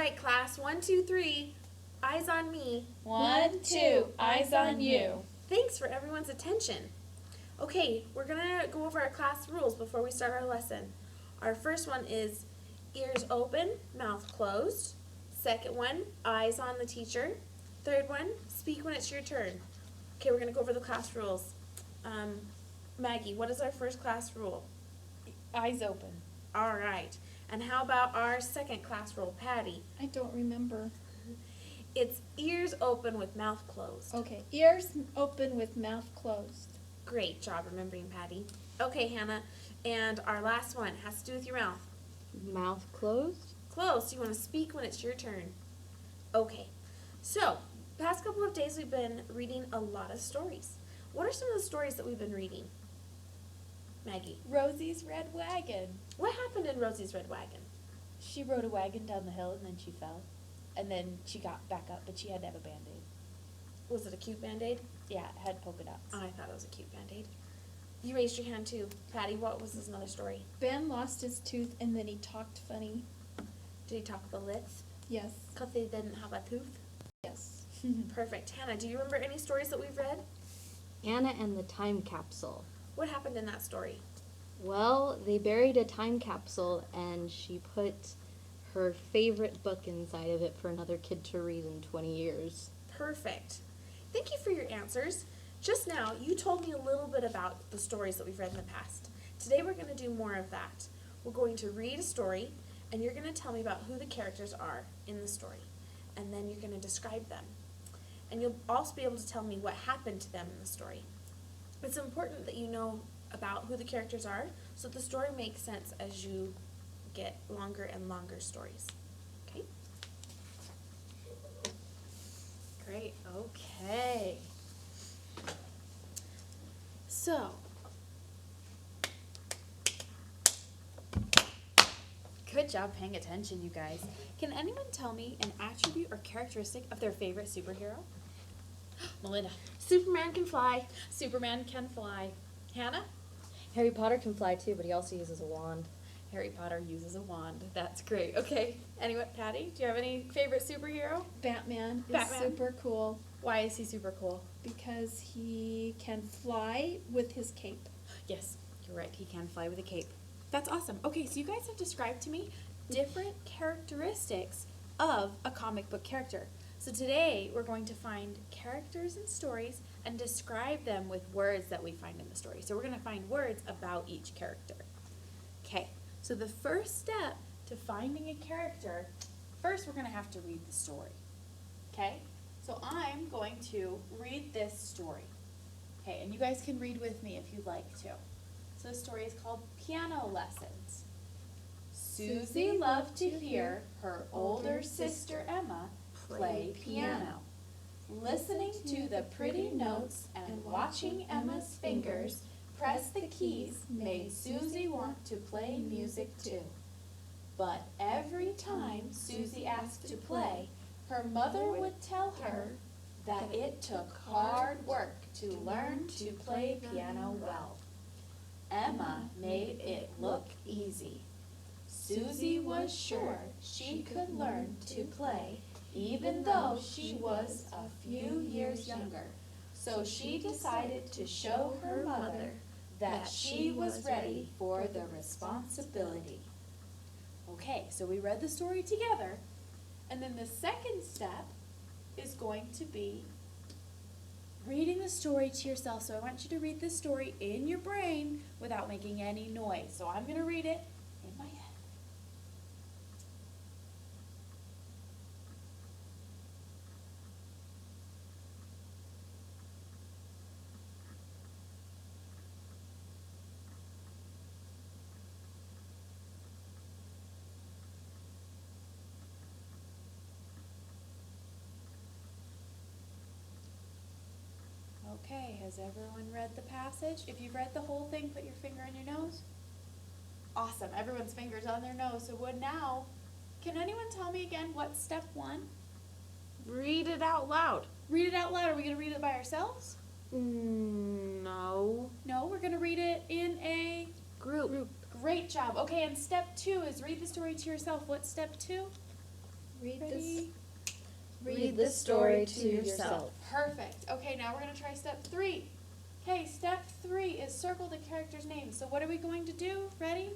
right, class. 1, 2, 3. Eyes on me. 1, 2. Eyes on you. Thanks for everyone's attention. Okay, we're going to go over our class rules before we start our lesson. Our first one is ears open, mouth closed. Second one, eyes on the teacher. Third one, speak when it's your turn. Okay, we're going to go over the class rules. Maggie, what is our first class rule? Eyes open. All right. And how about our second class rule, Patty? I don't remember. It's ears open with mouth closed. Okay, ears open with mouth closed. Great job remembering, Patty. Okay, Hannah. And our last one has to do with your mouth. Mouth closed. Closed. You want to speak when it's your turn. Okay. So, past couple of days we've been reading a lot of stories. What are some of the stories that we've been reading? Maggie. Rosie's Red Wagon. What happened in Rosie's Red Wagon? She rode a wagon down the hill and then she fell. And then she got back up, but she had to have a Band-Aid. Was it a cute Band-Aid? Yeah, it had polka dots. I thought it was a cute Band-Aid. You raised your hand too. Patty, what was this another story? Ben lost his tooth and then he talked funny. Did he talk with a lisp? Yes. Because he didn't have a tooth? Yes. Perfect. Hannah, do you remember any stories that we've read? Anna and the time capsule. What happened in that story? Well, they buried a time capsule and she put her favorite book inside of it for another kid to read in 20 years. Perfect. Thank you for your answers. Just now, you told me a little bit about the stories that we've read in the past. Today we're going to do more of that. We're going to read a story, and you're going to tell me about who the characters are in the story. And then you're going to describe them. And you'll also be able to tell me what happened to them in the story. It's important that you know about who the characters are so that the story makes sense as you get longer and longer stories. Okay? Great. Okay. So, good job paying attention, you guys. Can anyone tell me an attribute or characteristic of their favorite superhero? Melinda. Superman can fly. Superman can fly. Hannah? Harry Potter can fly too, but he also uses a wand. Harry Potter uses a wand. That's great. Okay. Anyway, Patty, do you have any favorite superhero? Batman is Batman. super cool Why is he super cool? because he can fly with his cape. Yes, you're right. He can fly with a cape. That's awesome. Okay, so you guys have described to me different characteristics of a comic book character. So today we're going to find characters and stories and describe them with words that we find in the story. So we're going to find words about each character. Okay, so the first step to finding a character, first we're going to have to read the story. Okay, so I'm going to read this story. Okay, and you guys can read with me if you'd like to. So the story is called Piano Lessons. Susie loved to hear her older sister Emma play piano. Listening to the pretty notes and watching Emma's fingers press the keys made Susie want to play music too. But every time Susie asked to play, her mother would tell her that it took hard work to learn to play piano well. Emma made it look easy. Susie was sure she could learn to play even though she was a few years younger. So she decided to show her mother that she was ready for the responsibility. Okay, so we read the story together, and then the second step is going to be reading the story to yourself. So I want you to read this story in your brain without making any noise. So I'm going to read it in my head. Okay, has everyone read the passage? If you've read the whole thing, put your finger on your nose. Awesome, everyone's finger's on their nose. So what now? Can anyone tell me again what's step 1? Read it out loud. Read it out loud. Are we going to read it by ourselves? No. No, we're going to read it in a Group. Great job. Okay, and step 2 is read the story to yourself. What's step 2? Ready? Read the story to yourself. Perfect. Okay, now we're going to try step 3. Okay, step 3 is circle the character's name. So what are we going to do? Ready?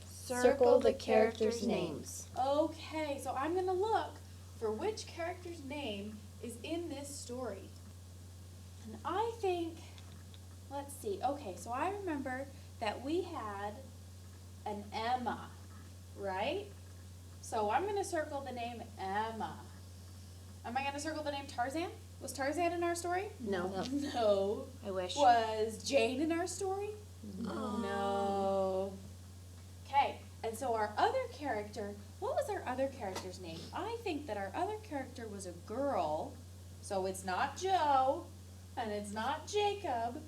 Circle the characters' names. Okay, so I'm going to look for which character's name is in this story. And I think, let's see. Okay, so I remember that we had an Emma, right? So I'm going to circle the name Emma. Am I going to circle the name Tarzan? Was Tarzan in our story? No. No. I wish. Was Jane in our story? No. Okay, and so our other character, what was our other character's name? I think that our other character was a girl, so it's not Joe, and it's not Jacob,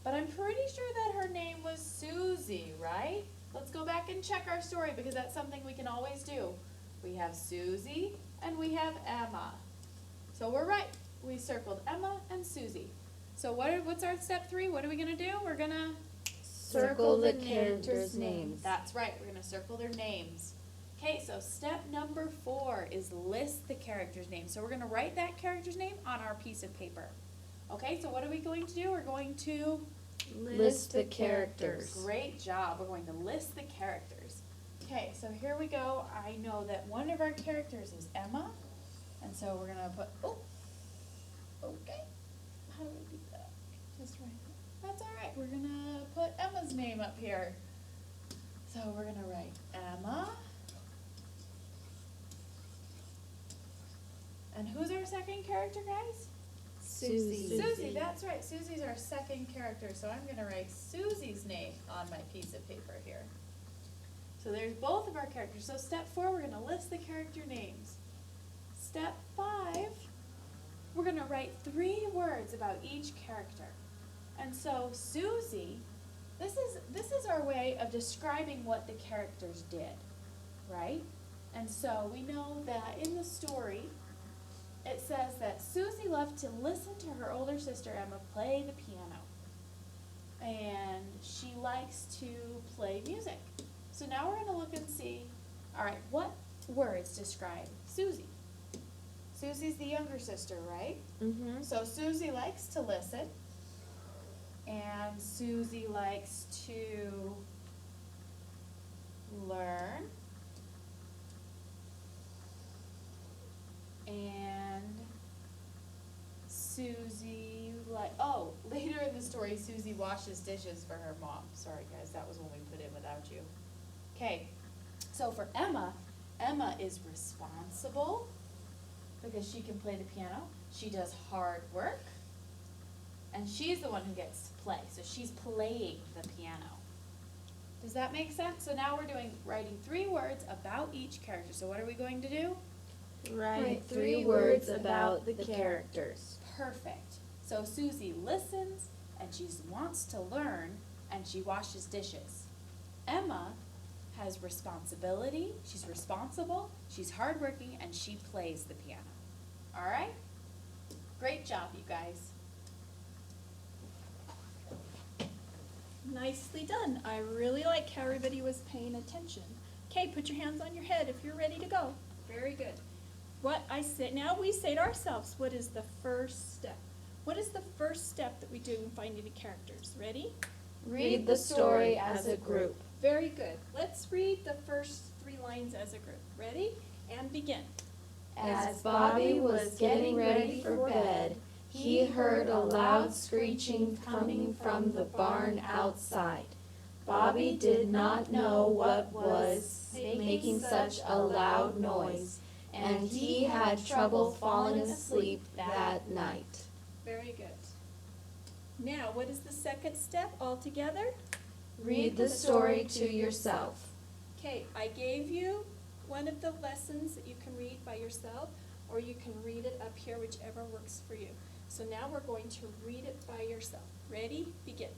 but I'm pretty sure that her name was Susie, right? Let's go back and check our story because that's something we can always do. We have Susie and we have Emma. So we're right. We circled Emma and Susie. So what's our step 3? What are we going to do? We're going to Circle the characters' names. That's right. We're going to circle their names. Okay, so step number 4 is list the character's name. So we're going to write that character's name on our piece of paper. Okay, so what are we going to do? We're going to List the characters. Great job. We're going to list the characters. Okay, so here we go. I know that one of our characters is Emma. And so we're going to put, okay. How do we do that? Just right. That's all right. We're going to put Emma's name up here. So we're going to write Emma. And who's our second character, guys? Susie. Susie, that's right. Susie's our second character. So I'm going to write Susie's name on my piece of paper here. So there's both of our characters. So step 4, we're going to list the character names. Step 5, we're going to write 3 words about each character. And so Susie, this is our way of describing what the characters did, right? And so we know that in the story, it says that Susie loved to listen to her older sister Emma play the piano. And she likes to play music. So now we're going to look and see, all right, what words describe Susie? Susie's the younger sister, right? Mm-hmm. So Susie likes to listen. And Susie likes to learn. And Susie, later in the story, Susie washes dishes for her mom. Sorry, guys, that was one we put in without you. Okay, so for Emma, Emma is responsible because she can play the piano. She does hard work, and she's the one who gets to play. So she's playing the piano. Does that make sense? So now we're writing 3 words about each character. So what are we going to do? Write 3 words about the characters. Perfect. So Susie listens, and she wants to learn, and she washes dishes. Emma has responsibility. She's responsible, she's hardworking, and she plays the piano. All right? Great job, you guys. Nicely done. I really like how everybody was paying attention. Okay, put your hands on your head if you're ready to go. Very good. Now we say to ourselves, what is the first step? What is the first step that we do in finding the characters? Ready? Read the story as a group. Very good. Let's read the first 3 lines as a group. Ready? And begin. As Bobby was getting ready for bed, he heard a loud screeching coming from the barn outside. Bobby did not know what was making such a loud noise, and he had trouble falling asleep that night. Very good. Now, what is the second step all together? Read the story to yourself. Okay, I gave you one of the lessons that you can read by yourself, or you can read it up here, whichever works for you. So now we're going to read it by yourself. Ready? Begin.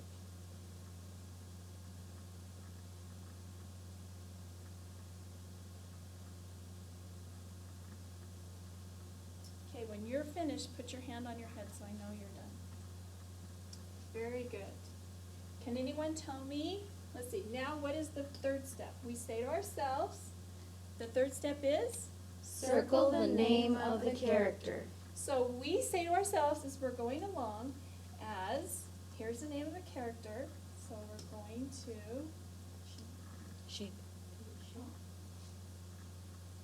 Okay, when you're finished, put your hand on your head so I know you're done. Very good. Can anyone tell me, let's see, now what is the third step? We say to ourselves, the third step is? Circle the name of the character. So we say to ourselves as we're going along, as, here's the name of the character, so we're going to, Shape.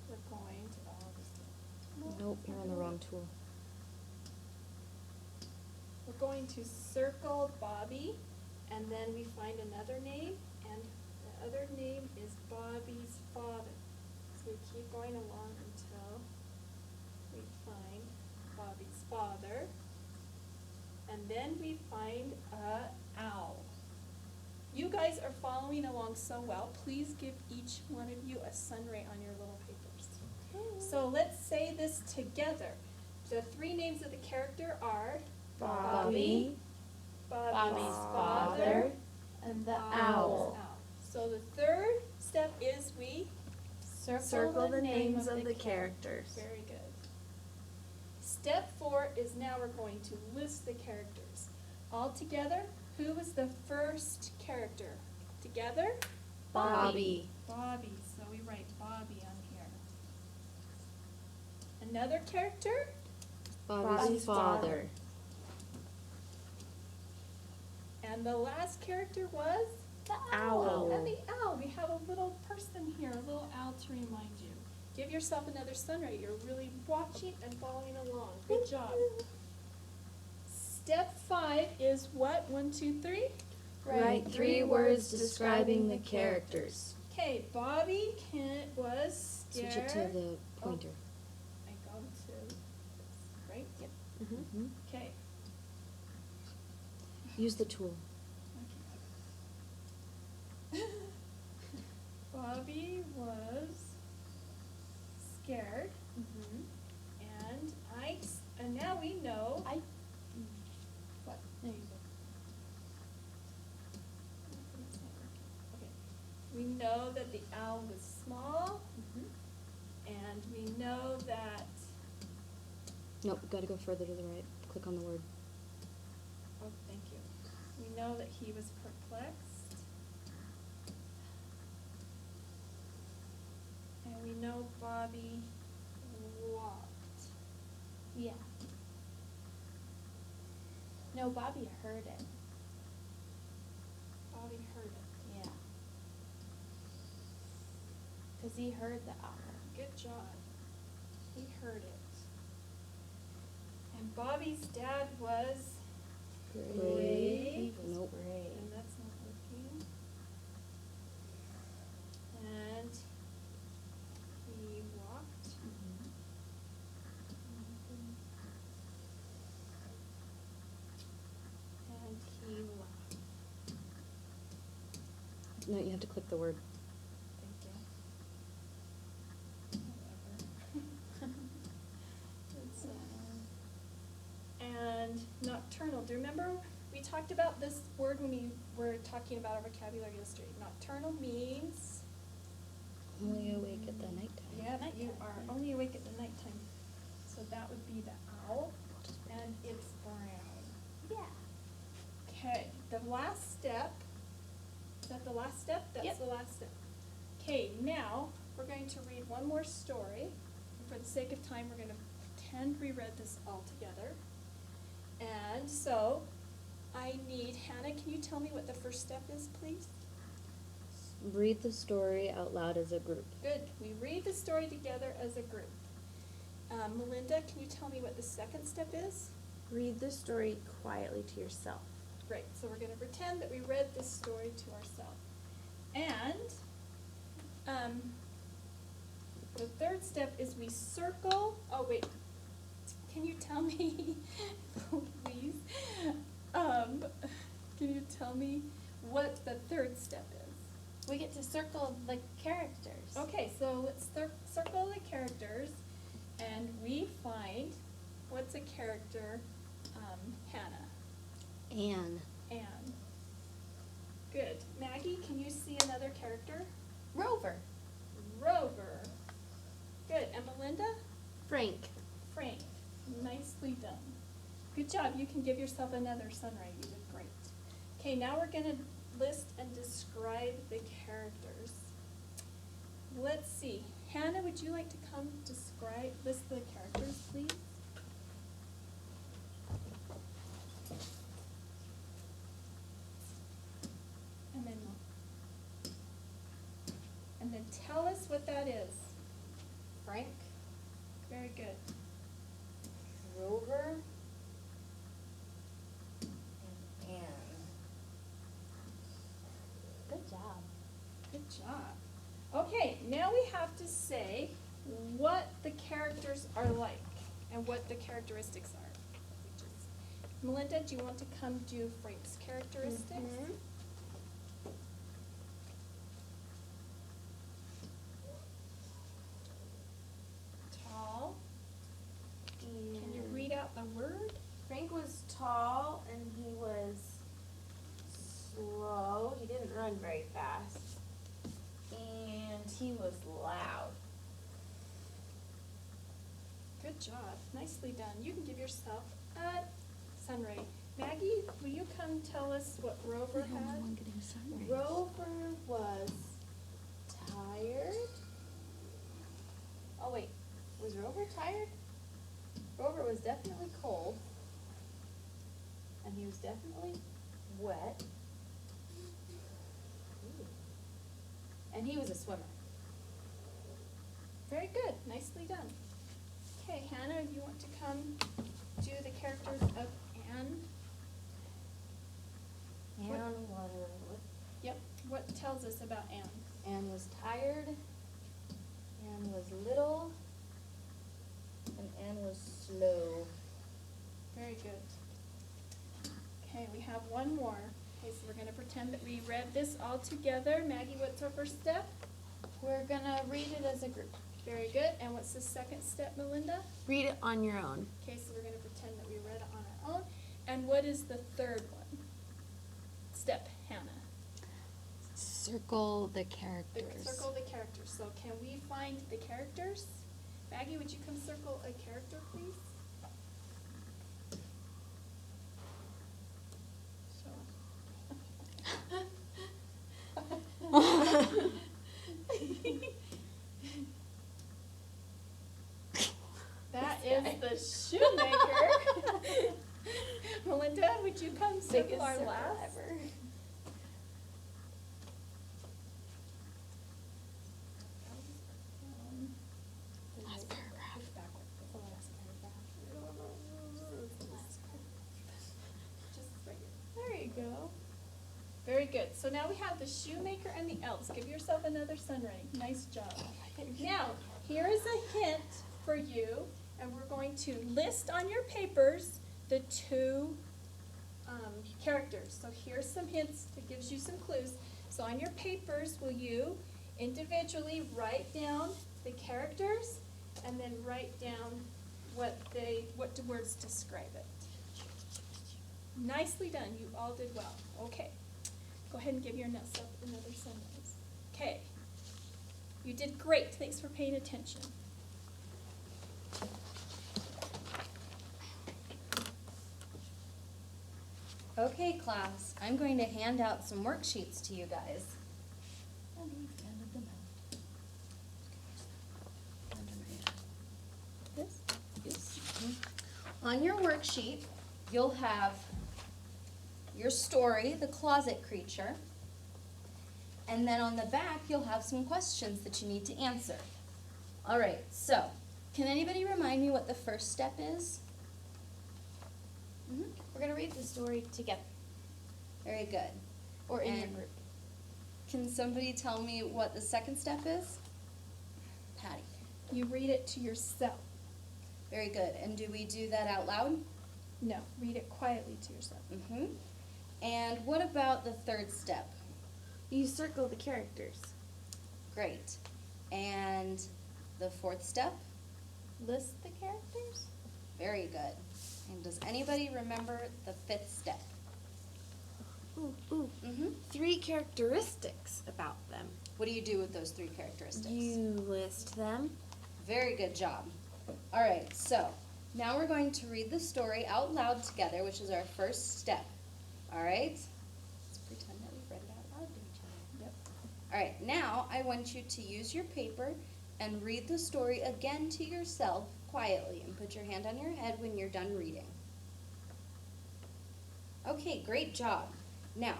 we're going to, Nope, you're on the wrong tool. we're going to circle Bobby, and then we find another name, and the other name is Bobby's father. So we keep going along until we find Bobby's father, and then we find a owl. You guys are following along so well. Please give each one of you a sunray on your little papers. So let's say this together. The three names of the character are Bobby, Bobby's father, and the Bobby's owl. So the third step is we Circle the names of the characters. Very good. Step 4 is now we're going to list the characters. All together, who was the first character? Together? Bobby. Bobby. So we write Bobby on here. Another character? Bobby's father. And the last character was? The owl. And the owl. We have a little person here, a little owl to remind you. Give yourself another sunray. You're really watching and following along. Good job. Step 5 is what? 1, 2, 3? Write 3 words describing the characters. Okay, Bobby was scared. Switch it to the pointer. I go to, right? Yep. Mm-hmm. Okay. Use the tool. Bobby was scared, and now we know. What? There you Okay. We know that the owl was small, and we know that. Nope, gotta go further to the right. Click on the word. Oh, thank you. We know that he was perplexed. And we know Bobby walked. Yeah. No, Bobby heard it. Bobby heard it. Yeah. Because he heard the owl. Good job. He heard it. And Bobby's dad was, Brave. Nope. and that's not working. And he walked. And he laughed. No, you have to click the word. Thank you. Whatever. And nocturnal. Do you remember we talked about this word when we were talking about our vocabulary yesterday? Nocturnal means, Only awake at the nighttime. yeah, you are only awake at the nighttime. So that would be the owl, and it's brown. Yeah. Okay, the last step, is that the last step? That's Yep. the last step. Okay, now we're going to read one more story. For the sake of time, we're going to pretend we read this all together. And so, I need, Hannah, can you tell me what the first step is, please? Read the story out loud as a group. Good, we read the story together as a group. Melinda, can you tell me what the second step is? Read the story quietly to yourself. Great, so we're gonna pretend that we read this story to ourselves. And, the third step is we circle, oh wait, can you tell me, please, can you tell me what the third step is? We get to circle the characters. Okay, so let's circle the characters, and we find, what's a character, Hannah? Anne. Anne. Good. Maggie, can you see another character? Rover. Rover. Good. And Melinda? Frank. Frank. Nicely done. Good job. You can give yourself another sunray. You did great. Okay, now we're going to list and describe the characters. Let's see. Hannah, would you like to come list the characters, please? And then tell us what that is. Frank, Very good. Rover, and Anne. Good job. Good job. Okay, now we have to say what the characters are like and what the characteristics are. Melinda, do you want to come do Frank's characteristics? Mhm. Tall. Can you read out the word? Frank was tall and he was slow. He didn't run very fast. And he was loud. Good job. Nicely done. You can give yourself a sunray. Maggie, will you come tell us what Rover had? Rover was tired. Oh wait, was Rover tired? Rover was definitely cold. And he was definitely wet. And he was a swimmer. Very good. Nicely done. Okay, Hannah, you want to come do the characters of Anne? Anne was, Yep. What tells us about Anne? Anne was tired, Anne was little, and Anne was slow. Very good. Okay, we have one more. Okay, so we're going to pretend that we read this all together. Maggie, what's our first step? We're gonna read it as a group. Very good. And what's the second step, Melinda? Read it on your own. Okay, so we're going to pretend that we read it on our own. And what is the third one? Step, Hannah. Circle the characters. Circle the characters. So can we find the characters? Maggie, would you come circle a character, please? That is the shoemaker. Melinda, would you come circle our last? Last paragraph. There you go. Very good. So now we have the shoemaker and the elves. Give yourself another sunray. Nice job. Now, here is a hint for you, and we're going to list on your papers the two characters. So here's some hints that gives you some clues. So on your papers, will you individually write down the characters and then write down what the words describe it. Nicely done. You all did well. Okay. Go ahead and give yourself another sunrise. Okay. You did great. Thanks for paying attention. Okay, class, I'm going to hand out some worksheets to you guys. And we've handed them out. This? Yes. On your worksheet, you'll have your story, the closet creature, and then on the back, you'll have some questions that you need to answer. All right, so, can anybody remind me what the first step is? We're gonna read the story together, Very good. or in your And group. Can somebody tell me what the second step is? Patty. You read it to yourself. Very good. And do we do that out loud? No, read it quietly to yourself. Mm-hmm. And what about the third step? You circle the characters. Great. And the fourth step? List the characters? Very good. And does anybody remember the fifth step? Ooh. Mm-hmm. 3 characteristics about them. What do you do with those 3 characteristics? You list them. Very good job. All right, so now we're going to read the story out loud together, which is our first step. All right? Let's pretend that we've read it out loud to each other. Yep. All right, now I want you to use your paper and read the story again to yourself quietly and put your hand on your head when you're done reading. Okay, great job. Now,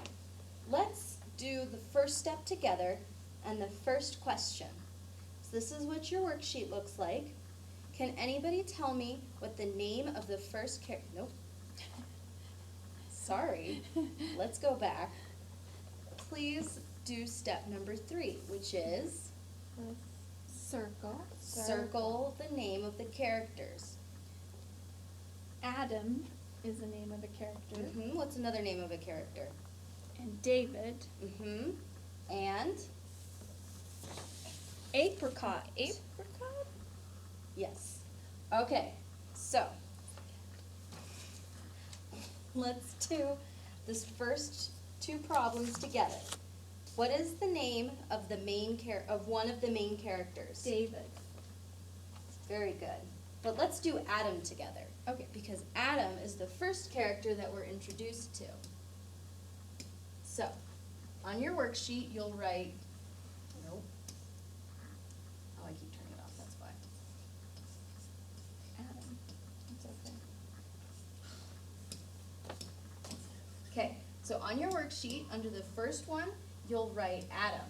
let's do the first step together and the first question. So this is what your worksheet looks like. Can anybody tell me what the name of the first character? Nope. Sorry. Let's go back. Please do step number 3, which is circle the name of the characters. Adam is the name of a character. What's another name of a character? And David. And? Apricot. Yes. Okay, so let's do this first 2 problems together. What is the name of the one of the main characters? David. Very good. But let's do Adam together. Okay, because Adam is the first character that we're introduced to. So, on your worksheet, you'll write, nope. Oh, I keep turning it off, that's why. Adam. It's okay. Okay, so on your worksheet, under the first one, you'll write Adam.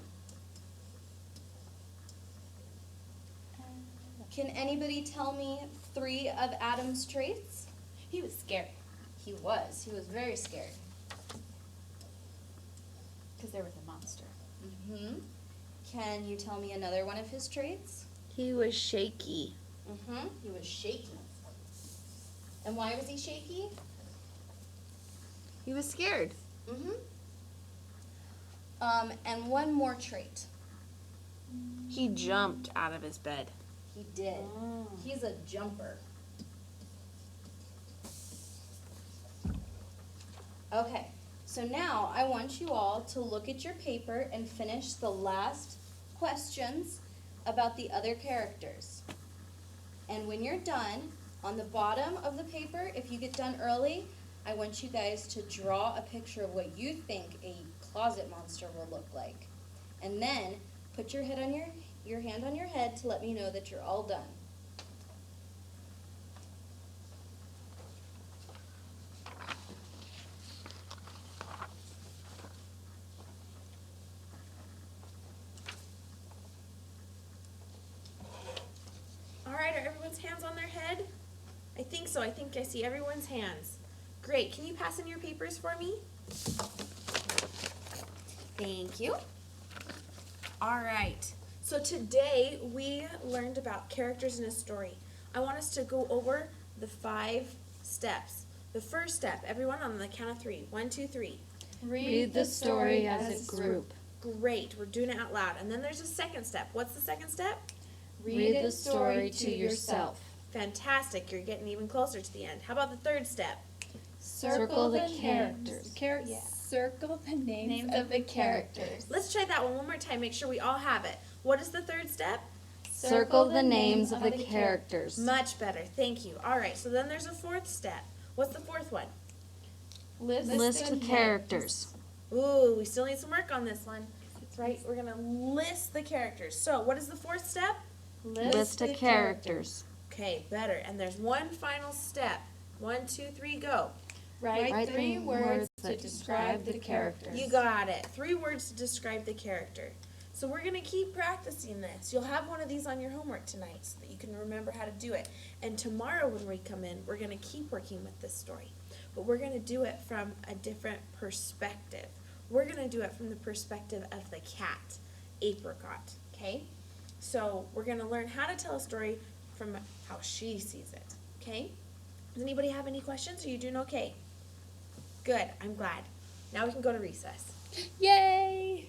Can anybody tell me 3 of Adam's traits? He was scary He was very scared. because there was a monster. Can you tell me another one of his traits? He was shaky. He was shaky. And why was he shaky? He was scared. And one more trait. He jumped out of his bed. He did. He's a jumper. Okay, so now I want you all to look at your paper and finish the last questions about the other characters. And when you're done, on the bottom of the paper, if you get done early, I want you guys to draw a picture of what you think a closet monster will look like. And then put your hand on your head to let me know that you're all done. All right, are everyone's hands on their head? I think so. I think I see everyone's hands. Great. Can you pass in your papers for me? Thank you. All right. So today we learned about characters in a story. I want us to go over the 5 steps. The first step, everyone on the count of 3. 1, 2, 3. Read the story as a group. Great. We're doing it out loud. And then there's a second step. What's the second step? Read the story to yourself. Fantastic. You're getting even closer to the end. How about the third step? Circle the characters. Circle the names of the characters. Let's try that one more time. Make sure we all have it. What is the third step? Circle the names of the characters. Much better. Thank you. All right. So then there's a 4th step. What's the 4th one? List the characters. Ooh, we still need some work on this one. That's right. We're going to list the characters. So what is the 4th step? List the characters. Okay, better. And there's one final step. 1, 2, 3, go. Write 3 words to describe the characters. You got it. 3 words to describe the character. So we're going to keep practicing this. You'll have one of these on your homework tonight so that you can remember how to do it. And tomorrow when we come in, we're going to keep working with this story. But we're going to do it from a different perspective. We're going to do it from the perspective of the cat, Apricot. Okay? So we're going to learn how to tell a story from how she sees it. Okay? Does anybody have any questions? Are you doing okay? Good. I'm glad. Now we can go to recess. Yay!